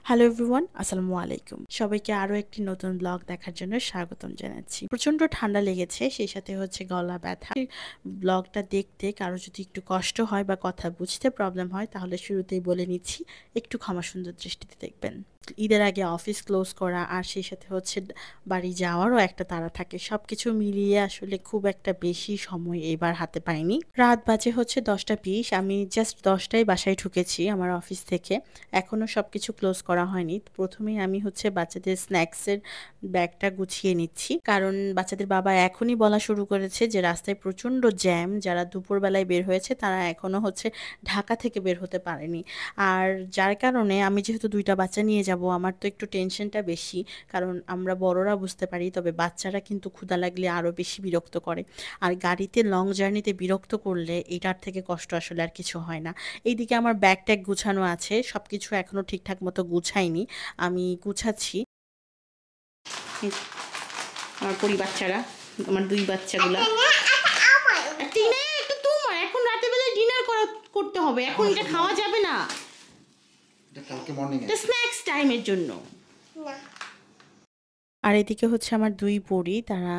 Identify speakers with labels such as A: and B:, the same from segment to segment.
A: Hello everyone, আসসালামু আলাইকুম। সবাইকে আরো একটি নতুন ব্লগ দেখার জন্য স্বাগতম জানাচ্ছি। প্রচন্ড ঠান্ডা লেগেছে, সেই সাথে হচ্ছে গলা ব্যথা। ব্লগটা দেখতে কারো যদি একটু কষ্ট হয় বা কথা বুঝতে প্রবলেম হয় তাহলে শুরুতেই বলে নিচ্ছি, একটু ক্ষমা সুন্দর দৃষ্টিতে দেখবেন। ঈদের আগে অফিস ক্লোজ করা আর সেই সাথে হচ্ছে বাড়ি যাওয়ারও একটা তাড়া থাকে, সবকিছু মিলিয়ে আসলে খুব একটা বেশি সময় এবার হাতে পাইনি। রাত বাজে হচ্ছে 10টা 20, আমি জাস্ট 10টায় বাসায় ঢুকেছি আমার অফিস থেকে। এখনো সবকিছু ক্লোজ করা হয়নি। প্রথমেই আমি হচ্ছে বাচ্চাদের স্ন্যাক্সের ব্যাগটা গুছিয়ে নিচ্ছি, কারণ বাচ্চাদের বাবা এখনই বলা শুরু করেছে যে রাস্তায় প্রচন্ড জ্যাম। যারা দুপুরবেলায় বের হয়েছে তারা এখনো হচ্ছে ঢাকা থেকে বের হতে পারেনি। আর যার কারণে আমি যেহেতু 2টা বাচ্চা নিয়ে যাব, আমার তো একটু টেনশনটা বেশি, কারণ আমরা বড়রা বুঝতে পারি, তবে বাচ্চারা কিন্তু ক্ষুধা লাগলে আরো বেশি বিরক্ত করে। আর গাড়িতে লং জার্নিতে বিরক্ত করলে এটার থেকে কষ্ট আসলে আর কিছু হয় না। এইদিকে আমার ব্যাগ ট্যাগ গুছানো আছে, সবকিছু এখনো ঠিকঠাক মতো গুছাইনি, আমি গুছাচ্ছি। আমার বাচ্চারা, আমার 2 বাচ্চাগুলা, একটা ইনায়া, একটা তোমার। এখন রাতে বেলায় ডিনার করতে হবে, এখন এটা খাওয়া যাবে না, এটা কালকে মর্নিং এ, এটা স্ন্যাক্স টাইমের জন্য। আর এদিকে হচ্ছে আমার 2 পরী, তারা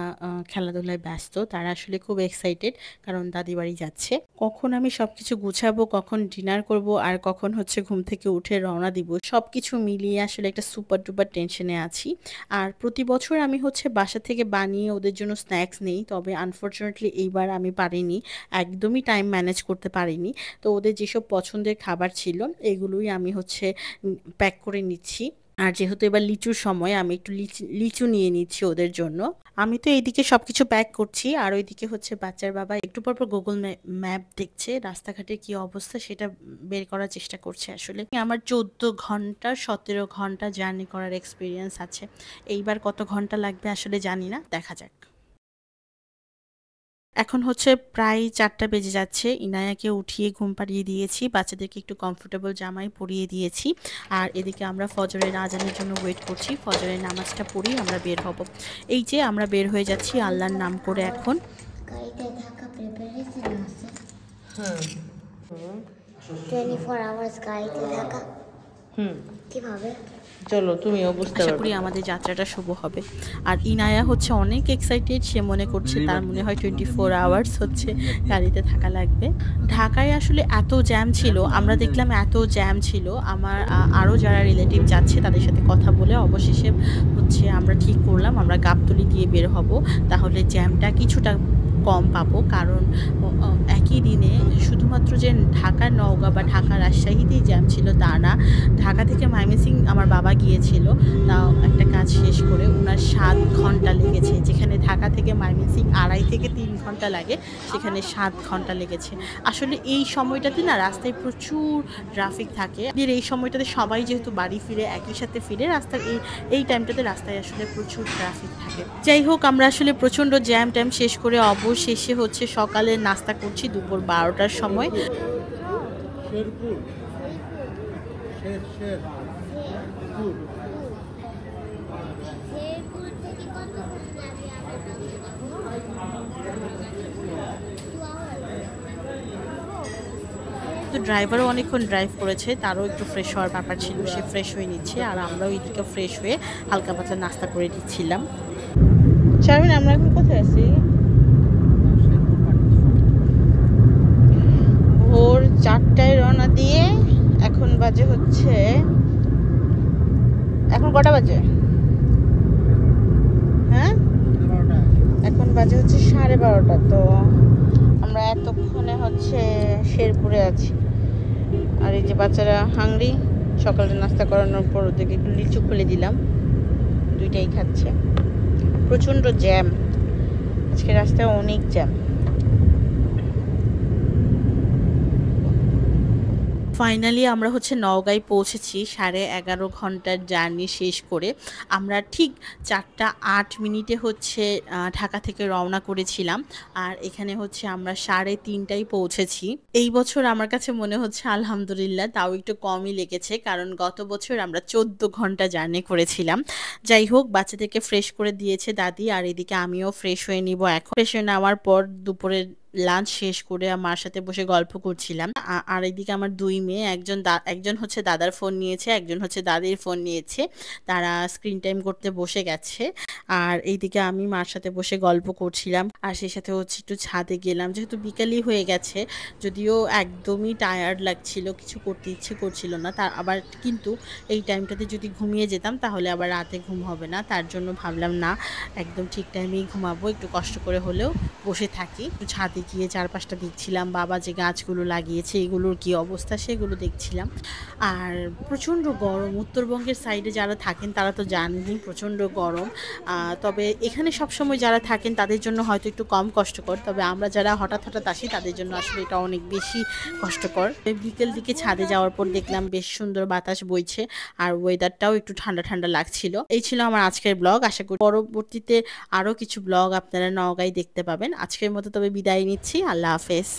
A: খেলাধুলায় ব্যস্ত। তারা আসলে খুব এক্সাইটেড, কারণ দাদি বাড়ি যাচ্ছে। কখন আমি সবকিছু গুছাবো, কখন ডিনার করব, আর কখন হচ্ছে ঘুম থেকে উঠে রওনা দিব, সবকিছু মিলিয়ে আসলে একটা সুপার ডুপার টেনশনে আছি। আর প্রতি বছর আমি হচ্ছে বাসা থেকে বানিয়ে ওদের জন্য স্ন্যাক্স নেই, তবে আনফরচুনেটলি এইবার আমি পারিনি, একদমই টাইম ম্যানেজ করতে পারিনি। তো ওদের যেসব পছন্দের খাবার ছিল এগুলোই আমি হচ্ছে প্যাক করে নিচ্ছি। আর যেহেতু এবার লিচুর সময়, আমি একটু লিচু নিয়ে নিচ্ছি ওদের জন্য। আমি তো এইদিকে সবকিছু প্যাক করছি, আর ওইদিকে হচ্ছে বাচ্চার বাবা একটু পর পর গুগল ম্যাপ দেখছে, রাস্তাঘাটের কি অবস্থা সেটা বের করার চেষ্টা করছে। আসলে আমার 14 ঘন্টা 17 ঘন্টা জার্নি করার এক্সপিরিয়েন্স আছে, এইবার কত ঘন্টা লাগবে আসলে জানি না, দেখা যাক। এখন হচ্ছে প্রায় 4টা বেজে যাচ্ছে। ইনায়াকে উঠিয়ে ঘুম পাড়িয়ে দিয়েছি, বাচ্চাদেরকে একটু কমফোর্টেবল জামাই পরিয়ে দিয়েছি। আর এদিকে আমরা ফজরের আজানের জন্য ওয়েট করছি, ফজরের নামাজটা পড়েই আমরা বের হব। এই যে আমরা বের হয়ে যাচ্ছি আল্লাহর নাম করে। এখন
B: গাড়িতে থাকা প্রিপারেশন আছে। হুম 24 আওয়ার্স গাড়িতে থাকা। কিভাবে?
A: চলো তুমিও বুঝতে পারবে। আশা করি আমাদের যাত্রাটা শুভ হবে। আর ইনায়া হচ্ছে অনেক এক্সাইটেড, সে মনে করছে তার মনে হয় 24 আওয়ার্স হচ্ছে গাড়িতে থাকা লাগবে। ঢাকায় আসলে এত জ্যাম ছিল, আমরা দেখলাম এত জ্যাম ছিল। আমার আরও যারা রিলেটিভ যাচ্ছে তাদের সাথে কথা বলে অবশেষে হচ্ছে আমরা ঠিক করলাম আমরা গাবতলী দিয়ে বের হব, তাহলে জ্যামটা কিছুটা কম পাবো। কারণ একই দিনে শুধুমাত্র যে ঢাকা নওগাঁ বা ঢাকা রাজশাহীতেই জ্যাম ছিল তা না, ঢাকা থেকে ময়মনসিং আমার বাবা গিয়েছিল, তাও একটা কাজ শেষ করে ওনার 7 ঘন্টা লেগেছে। যেখানে ঢাকা থেকে ময়মনসিং 2.5 থেকে 3 ঘন্টা লাগে, সেখানে 7 ঘন্টা লেগেছে। আসলে এই সময়টাতে না রাস্তায় প্রচুর ট্রাফিক থাকে। এই সময়টাতে সবাই যেহেতু বাড়ি ফিরে একই সাথে ফিরে, রাস্তার এই টাইমটাতে রাস্তায় আসলে প্রচুর ট্রাফিক থাকে। যাই হোক, আমরা আসলে প্রচণ্ড জ্যাম ট্যাম শেষ করে অবশেষে হচ্ছে সকালে নাস্তা করছি দুপুর 12টার সময়। তো ড্রাইভারও অনেকক্ষণ ড্রাইভ করেছে, তারও একটু ফ্রেশ হওয়ার ব্যাপার ছিল, সে ফ্রেশ হয়ে নিচ্ছে, আর আমরাও এদিকে ফ্রেশ হয়ে হালকা পাতলা নাস্তা করে দিচ্ছিলাম। শারমিন, আমরা এখন কোথায় আছি? ভোর 4টায় রওনা দিয়ে এখন বাজে হচ্ছে, এখন কটা বাজে? হ্যাঁ, এখন বাজে হচ্ছে 12:30। তো আমরা এতক্ষণে হচ্ছে শেরপুরে আছি। আর এই যে বাচ্চারা হাংরি, সকালে নাস্তা করানোর পর ওদেরকে একটু লিচু খুলে দিলাম, 2টাই খাচ্ছে। প্রচণ্ড জ্যাম আজকে, রাস্তায় অনেক জ্যাম। ফাইনালি আমরা হচ্ছে নওগাঁয় পৌঁছেছি 11.5 ঘন্টার জার্নি শেষ করে। আমরা ঠিক 4টা 8 মিনিটে হচ্ছে ঢাকা থেকে রওনা করেছিলাম, আর এখানে হচ্ছে আমরা 3:30টায় পৌঁছেছি। এই বছর আমার কাছে মনে হচ্ছে আলহামদুলিল্লাহ তাও একটু কমই লেগেছে, কারণ গত বছর আমরা 14 ঘন্টা জার্নি করেছিলাম। যাই হোক, বাচ্চাদেরকে ফ্রেশ করে দিয়েছে দাদি, আর এদিকে আমিও ফ্রেশ হয়ে নিব। এখন ফ্রেশ হয়ে নেওয়ার পর দুপুরের লাঞ্চ শেষ করে মার সাথে বসে গল্প করছিলাম। আর এদিকে আমার 2 মেয়ে, একজন হচ্ছে দাদার ফোন নিয়েছে, একজন হচ্ছে দাদির ফোন নিয়েছে। তারা স্ক্রিন টাইম করতে বসে গেছে। আর এইদিকে আমি মার সাথে বসে গল্প করছিলাম। আর সেই সাথে হচ্ছে একটু ছাদে গেলাম, যেহেতু বিকালই হয়ে গেছে, যদিও একদমই টায়ার্ড লাগছিল, কিছু করতে ইচ্ছে করছিল না। আবার কিন্তু এই টাইমটাতে যদি ঘুমিয়ে যেতাম তাহলে আবার রাতে ঘুম হবে না। তার জন্য ভাবলাম না, একদম ঠিক টাইমেই ঘুমাবো, একটু কষ্ট করে হলেও বসে থাকি। একটু ছাদে গিয়ে চারপাশটা দেখছিলাম, বাবা যে গাছগুলো লাগিয়েছে এগুলোর কি অবস্থা সেগুলো দেখছিলাম। আর প্রচণ্ড গরম, উত্তরবঙ্গের সাইডে যারা থাকেন তারা তো জানেনই প্রচণ্ড গরম। তবে এখানে সবসময় যারা থাকেন তাদের জন্য হয়তো একটু কম কষ্টকর, তবে আমরা যারা হঠাৎ হঠাৎ আসি তাদের জন্য আসলে এটা অনেক বেশি কষ্টকর। বিকেল দিকে ছাদে যাওয়ার পর দেখলাম বেশ সুন্দর বাতাস বইছে, আর ওয়েদারটাও একটু ঠান্ডা ঠান্ডা লাগছিল। এই ছিল আমার আজকের ব্লগ। আশা করি পরবর্তীতে আরও কিছু ব্লগ আপনারা নওগাঁয় দেখতে পাবেন। আজকের মতো তবে বিদায় নিচ্ছি। আল্লাহ হাফেজ।